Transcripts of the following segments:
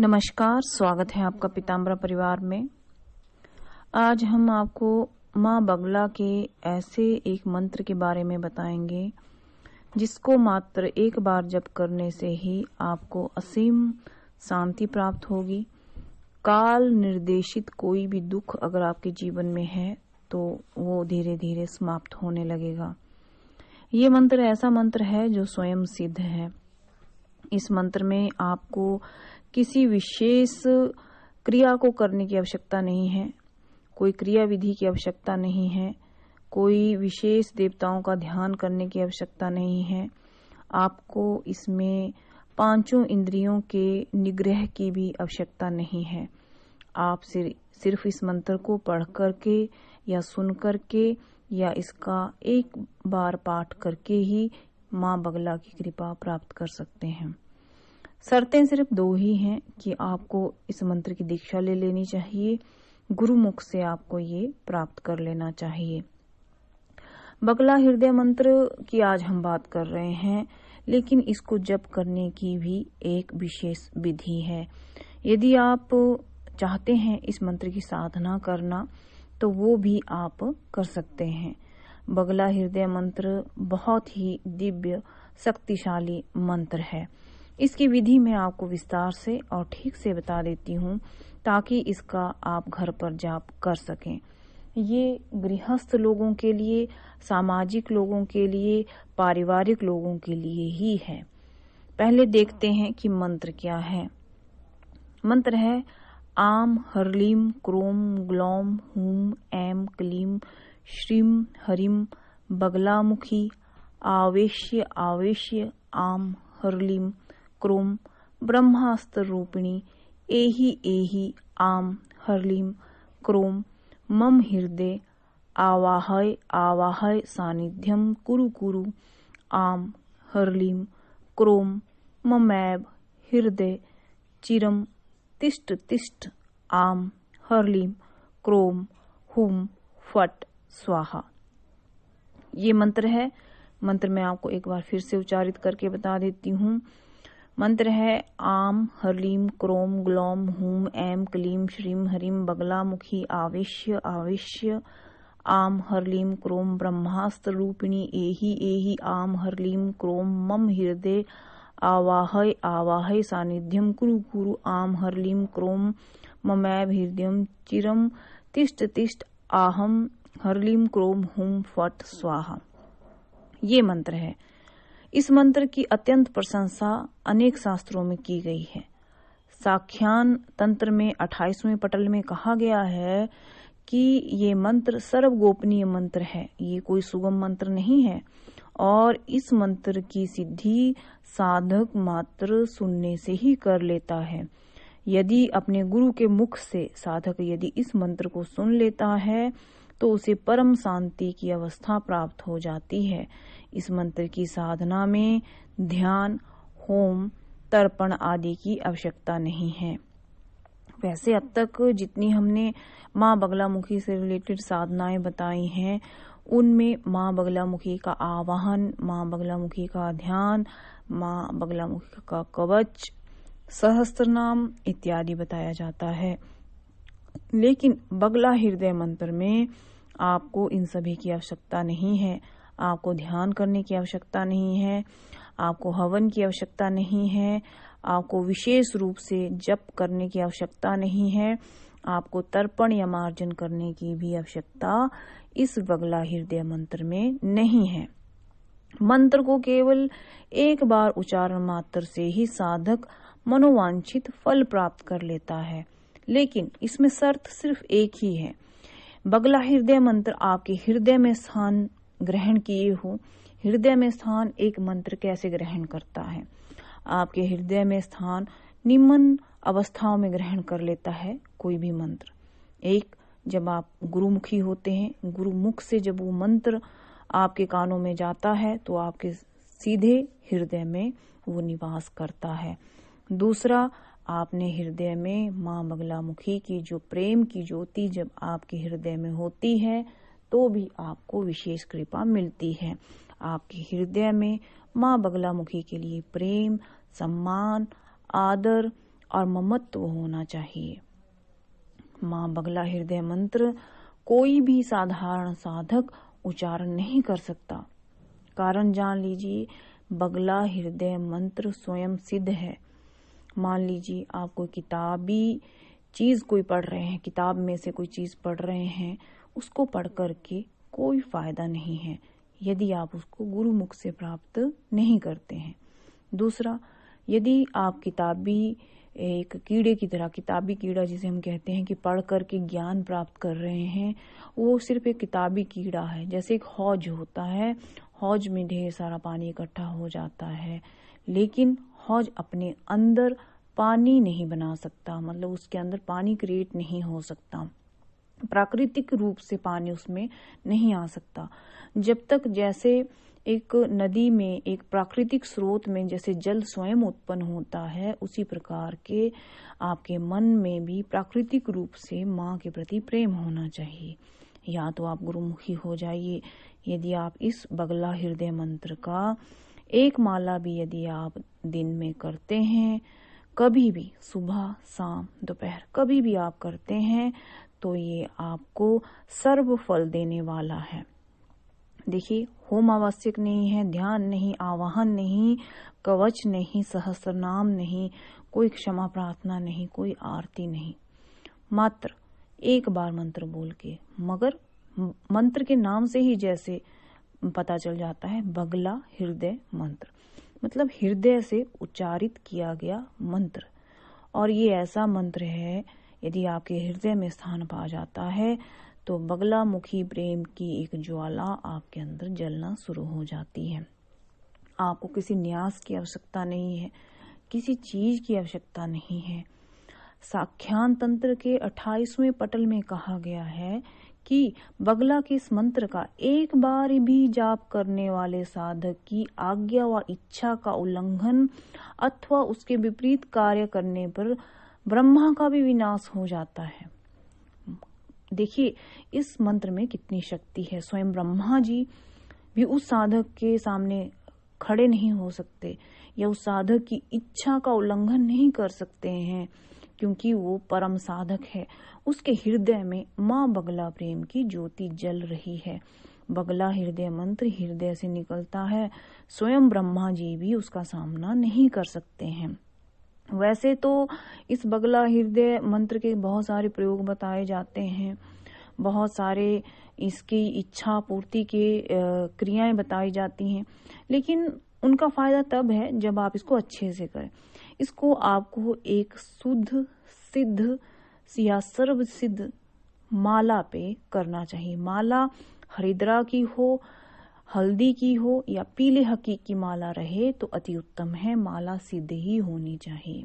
नमस्कार, स्वागत है आपका पीताम्बरा परिवार में। आज हम आपको माँ बगला के ऐसे एक मंत्र के बारे में बताएंगे जिसको मात्र एक बार जप करने से ही आपको असीम शांति प्राप्त होगी। काल निर्देशित कोई भी दुख अगर आपके जीवन में है तो वो धीरे धीरे समाप्त होने लगेगा। ये मंत्र ऐसा मंत्र है जो स्वयं सिद्ध है। इस मंत्र में आपको किसी विशेष क्रिया को करने की आवश्यकता नहीं है, कोई क्रिया विधि की आवश्यकता नहीं है, कोई विशेष देवताओं का ध्यान करने की आवश्यकता नहीं है। आपको इसमें पांचों इंद्रियों के निग्रह की भी आवश्यकता नहीं है। आप सिर्फ इस मंत्र को पढ़ करके या सुन करके या इसका एक बार पाठ करके ही माँ बगला की कृपा प्राप्त कर सकते हैं। शर्तें सिर्फ दो ही हैं कि आपको इस मंत्र की दीक्षा ले लेनी चाहिए, गुरुमुख से आपको ये प्राप्त कर लेना चाहिए। बगला हृदय मंत्र की आज हम बात कर रहे हैं, लेकिन इसको जप करने की भी एक विशेष विधि है। यदि आप चाहते हैं इस मंत्र की साधना करना तो वो भी आप कर सकते हैं। बगला हृदय मंत्र बहुत ही दिव्य शक्तिशाली मंत्र है। इसकी विधि मैं आपको विस्तार से और ठीक से बता देती हूँ ताकि इसका आप घर पर जाप कर सकें। ये गृहस्थ लोगों के लिए, सामाजिक लोगों के लिए, पारिवारिक लोगों के लिए ही है। पहले देखते हैं कि मंत्र क्या है। मंत्र है आम हरलीम क्रोम ग्लौम हुम ऐम क्लीम श्रीम हरिम बगलामुखी आवेश्य आवेश्य आम हरलीम क्रोम ब्रह्मास्त्र रूपिणी एहि एहि आम हरलीम क्रोम मम हृदय आवाहय आवाहय सानिध्यम कुरु कुरु आम हरलीम क्रोम ममैव हृदय चिरम तिष्ठ तिष्ठ आम हरलीम क्रोम हुम फट स्वाहा। ये मंत्र है। मंत्र मैं आपको एक बार फिर से उच्चारित करके बता देती हूँ। मंत्र है आम हरलीम क्रोम ग्लौम हुम ऐम क्लीम श्रीम हरिम बगलामुखी आवेश्य आवेश्य आम हरलीम क्रोम ब्रह्मास्त्र रूपिणी एहि एहि आम हरलीम क्रोम मम हृदय आवाहय आवाहय सानिध्यम कुरु कुरु आम हरलीम क्रोम ममैव हृदयम चिरम तिष्ठ तिष्ठ आहम हरलीम क्रोम हुम फट स्वाहा। ये मंत्र है। इस मंत्र की अत्यंत प्रशंसा अनेक शास्त्रों में की गई है। साख्यान तंत्र में 28वें पटल में कहा गया है कि ये मंत्र सर्व गोपनीय मंत्र है, ये कोई सुगम मंत्र नहीं है और इस मंत्र की सिद्धि साधक मात्र सुनने से ही कर लेता है। यदि अपने गुरु के मुख से साधक यदि इस मंत्र को सुन लेता है तो उसे परम शांति की अवस्था प्राप्त हो जाती है। इस मंत्र की साधना में ध्यान, होम, तर्पण आदि की आवश्यकता नहीं है। वैसे अब तक जितनी हमने माँ बगलामुखी से रिलेटेड साधनाएं बताई हैं उनमें माँ बगलामुखी का आवाहन, माँ बगलामुखी का ध्यान, माँ बगलामुखी का कवच, सहस्त्र नाम इत्यादि बताया जाता है। लेकिन बगला हृदय मंत्र में आपको इन सभी की आवश्यकता नहीं है। आपको ध्यान करने की आवश्यकता नहीं है, आपको हवन की आवश्यकता नहीं है, आपको विशेष रूप से जप करने की आवश्यकता नहीं है, आपको तर्पण या मार्जन करने की भी आवश्यकता इस बगला हृदय मंत्र में नहीं है। मंत्र को केवल एक बार उच्चारण मात्र से ही साधक मनोवांछित फल प्राप्त कर लेता है। लेकिन इसमें शर्त सिर्फ एक ही है। बगला हृदय मंत्र आपके हृदय में स्थान ग्रहण किए हो। हृदय में स्थान एक मंत्र कैसे ग्रहण करता है? आपके हृदय में स्थान निम्न अवस्थाओं में ग्रहण कर लेता है कोई भी मंत्र। एक, जब आप गुरुमुखी होते हैं, गुरुमुख से जब वो मंत्र आपके कानों में जाता है तो आपके सीधे हृदय में वो निवास करता है। दूसरा, आपने हृदय में माँ बगलामुखी की जो प्रेम की ज्योति जब आपके हृदय में होती है तो भी आपको विशेष कृपा मिलती है। आपके हृदय में माँ बगलामुखी के लिए प्रेम, सम्मान, आदर और ममत्व होना चाहिए। माँ बगला हृदय मंत्र कोई भी साधारण साधक उच्चारण नहीं कर सकता। कारण जान लीजिए, बगला हृदय मंत्र स्वयं सिद्ध है। मान लीजिए आप कोई किताबी चीज कोई पढ़ रहे हैं, किताब में से कोई चीज पढ़ रहे हैं, उसको पढ़ करके कोई फायदा नहीं है यदि आप उसको गुरु मुख से प्राप्त नहीं करते हैं। दूसरा, यदि आप किताबी एक कीड़े की तरह, किताबी कीड़ा जिसे हम कहते हैं कि पढ़ करके ज्ञान प्राप्त कर रहे हैं, वो सिर्फ एक किताबी कीड़ा है। जैसे एक हौज होता है, हौज में ढेर सारा पानी इकट्ठा हो जाता है, लेकिन हौज अपने अंदर पानी नहीं बना सकता, मतलब उसके अंदर पानी क्रिएट नहीं हो सकता, प्राकृतिक रूप से पानी उसमें नहीं आ सकता। जब तक जैसे एक नदी में, एक प्राकृतिक स्रोत में जैसे जल स्वयं उत्पन्न होता है, उसी प्रकार के आपके मन में भी प्राकृतिक रूप से माँ के प्रति प्रेम होना चाहिए। या तो आप गुरुमुखी हो जाइए। यदि आप इस बगला हृदय मंत्र का एक माला भी यदि आप दिन में करते हैं, कभी भी सुबह शाम दोपहर कभी भी आप करते हैं, तो ये आपको सर्व फल देने वाला है। देखिए, होम आवश्यक नहीं है, ध्यान नहीं, आवाहन नहीं, कवच नहीं, सहस्रनाम नहीं, कोई क्षमा प्रार्थना नहीं, कोई आरती नहीं, मात्र एक बार मंत्र बोल के। मगर मंत्र के नाम से ही जैसे पता चल जाता है, बगला हृदय मंत्र मतलब हृदय से उच्चारित किया गया मंत्र। और ये ऐसा मंत्र है, यदि आपके हृदय में स्थान पा जाता है तो बगला मुखी प्रेम की एक ज्वाला आपके अंदर जलना शुरू हो जाती है। आपको किसी न्यास की आवश्यकता नहीं है, किसी चीज की आवश्यकता नहीं है। साख्यान तंत्र के 28वें पटल में कहा गया है कि बगला के इस मंत्र का एक बार भी जाप करने वाले साधक की आज्ञा व इच्छा का उल्लंघन अथवा उसके विपरीत कार्य करने पर ब्रह्मा का भी विनाश हो जाता है। देखिए, इस मंत्र में कितनी शक्ति है। स्वयं ब्रह्मा जी भी उस साधक के सामने खड़े नहीं हो सकते या उस साधक की इच्छा का उल्लंघन नहीं कर सकते हैं, क्योंकि वो परम साधक है। उसके हृदय में माँ बगला प्रेम की ज्योति जल रही है। बगला हृदय मंत्र हृदय से निकलता है, स्वयं ब्रह्मा जी भी उसका सामना नहीं कर सकते हैं। वैसे तो इस बगला हृदय मंत्र के बहुत सारे प्रयोग बताए जाते हैं, बहुत सारे इसकी इच्छा पूर्ति के क्रियाएं बताई जाती हैं, लेकिन उनका फायदा तब है जब आप इसको अच्छे से करें। इसको आपको एक शुद्ध सिद्ध या सर्व सिद्ध माला पे करना चाहिए। माला हरिद्रा की हो, हल्दी की हो या पीले हकीक की माला रहे तो अति उत्तम है। माला सिद्ध ही होनी चाहिए।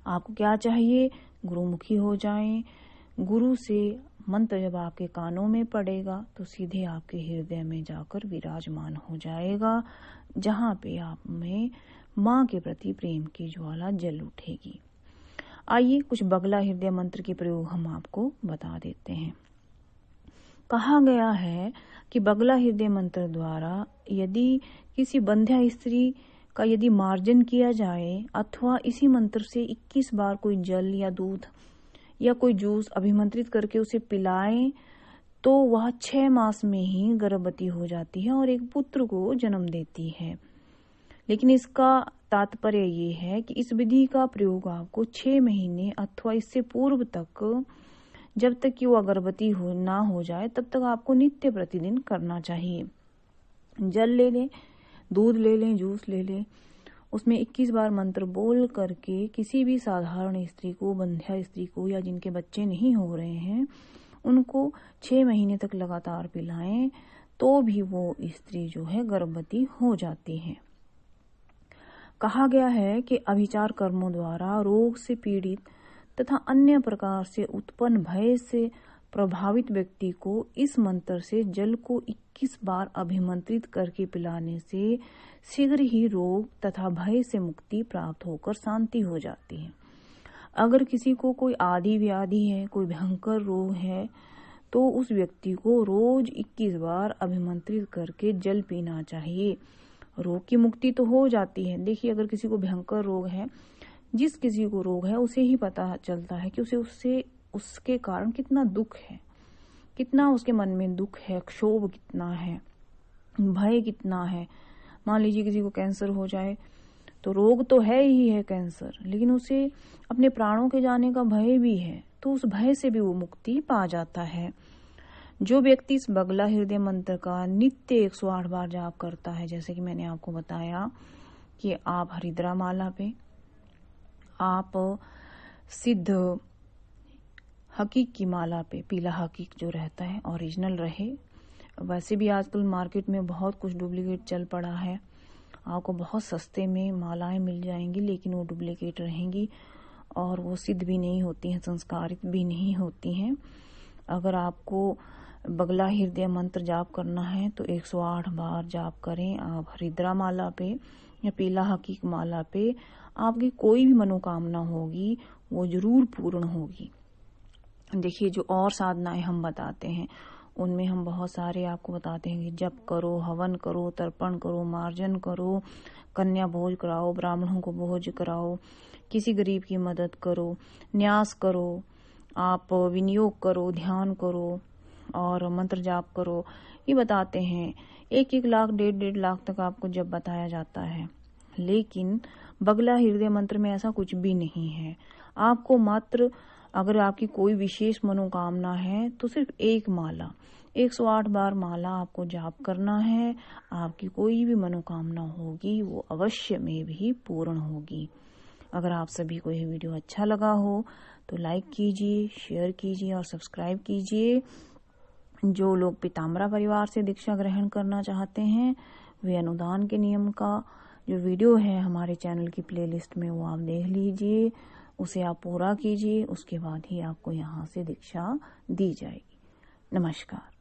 आपको क्या चाहिए? गुरुमुखी हो जाएं। गुरु से मंत्र जब आपके कानों में पड़ेगा तो सीधे आपके हृदय में जाकर विराजमान हो जाएगा, जहाँ पे आप में माँ के प्रति प्रेम की ज्वाला जल उठेगी। आइए कुछ बगला हृदय मंत्र के प्रयोग हम आपको बता देते हैं। कहा गया है कि बगला हृदय मंत्र द्वारा यदि किसी बंध्या स्त्री का यदि मार्जन किया जाए अथवा इसी मंत्र से 21 बार कोई जल या दूध या कोई जूस अभिमंत्रित करके उसे पिलाएं तो वह 6 मास में ही गर्भवती हो जाती है और एक पुत्र को जन्म देती है। लेकिन इसका तात्पर्य ये है कि इस विधि का प्रयोग आपको 6 महीने अथवा इससे पूर्व तक, जब तक कि वो गर्भवती ना हो जाए, तब तक आपको नित्य प्रतिदिन करना चाहिए। जल ले लें, दूध ले लें, जूस ले लें, उसमें 21 बार मंत्र बोल करके किसी भी साधारण स्त्री को, बंध्या स्त्री को या जिनके बच्चे नहीं हो रहे हैं, उनको 6 महीने तक लगातार पिलाएं तो भी वो स्त्री जो है गर्भवती हो जाती है। कहा गया है कि अभिचार कर्मों द्वारा रोग से पीड़ित तथा अन्य प्रकार से उत्पन्न भय से प्रभावित व्यक्ति को इस मंत्र से जल को 21 बार अभिमंत्रित करके पिलाने से शीघ्र ही रोग तथा भय से मुक्ति प्राप्त होकर शांति हो जाती है। अगर किसी को कोई आदि व्याधि है, कोई भयंकर रोग है, तो उस व्यक्ति को रोज 21 बार अभिमंत्रित करके जल पीना चाहिए। रोग की मुक्ति तो हो जाती है। देखिए, अगर किसी को भयंकर रोग है, जिस किसी को रोग है उसे ही पता चलता है कि उसे उसके कारण कितना दुख है, कितना उसके मन में दुख है, क्षोभ कितना है, भय कितना है। मान लीजिए किसी को कैंसर हो जाए तो रोग तो है ही है कैंसर, लेकिन उसे अपने प्राणों के जाने का भय भी है, तो उस भय से भी वो मुक्ति पा जाता है। जो व्यक्ति इस बगला हृदय मंत्र का नित्य 108 बार जाप करता है, जैसे कि मैंने आपको बताया कि आप हरिद्रा माला पे, आप सिद्ध हकीक की माला पे, पीला हकीक जो रहता है ओरिजिनल रहे। वैसे भी आजकल मार्केट में बहुत कुछ डुप्लीकेट चल पड़ा है, आपको बहुत सस्ते में मालाएं मिल जाएंगी, लेकिन वो डुप्लीकेट रहेंगी और वो सिद्ध भी नहीं होती हैं, संस्कारित भी नहीं होती हैं। अगर आपको बगला हृदय मंत्र जाप करना है तो 108 बार जाप करें आप हरिद्रा माला पे या पीला हकीक माला पे। आपकी कोई भी मनोकामना होगी वो जरूर पूर्ण होगी। देखिए, जो और साधनाएं हम बताते हैं उनमें हम बहुत सारे आपको बताते हैं कि जप करो, हवन करो, तर्पण करो, मार्जन करो, कन्या भोज कराओ, ब्राह्मणों को भोज कराओ, किसी गरीब की मदद करो, न्यास करो, आप विनियोग करो, ध्यान करो और मंत्र जाप करो, ये बताते हैं। 1-1 लाख 1.5 लाख तक आपको जब बताया जाता है, लेकिन बगला हृदय मंत्र में ऐसा कुछ भी नहीं है। आपको मात्र अगर आपकी कोई विशेष मनोकामना है तो सिर्फ एक माला 108 बार माला आपको जाप करना है। आपकी कोई भी मनोकामना होगी वो अवश्य में भी पूर्ण होगी। अगर आप सभी को यह वीडियो अच्छा लगा हो तो लाइक कीजिए, शेयर कीजिए और सब्सक्राइब कीजिए। जो लोग पीताम्बरा परिवार से दीक्षा ग्रहण करना चाहते हैं वे अनुदान के नियम का जो वीडियो है हमारे चैनल की प्लेलिस्ट में वो आप देख लीजिए, उसे आप पूरा कीजिए, उसके बाद ही आपको यहाँ से दीक्षा दी जाएगी। नमस्कार।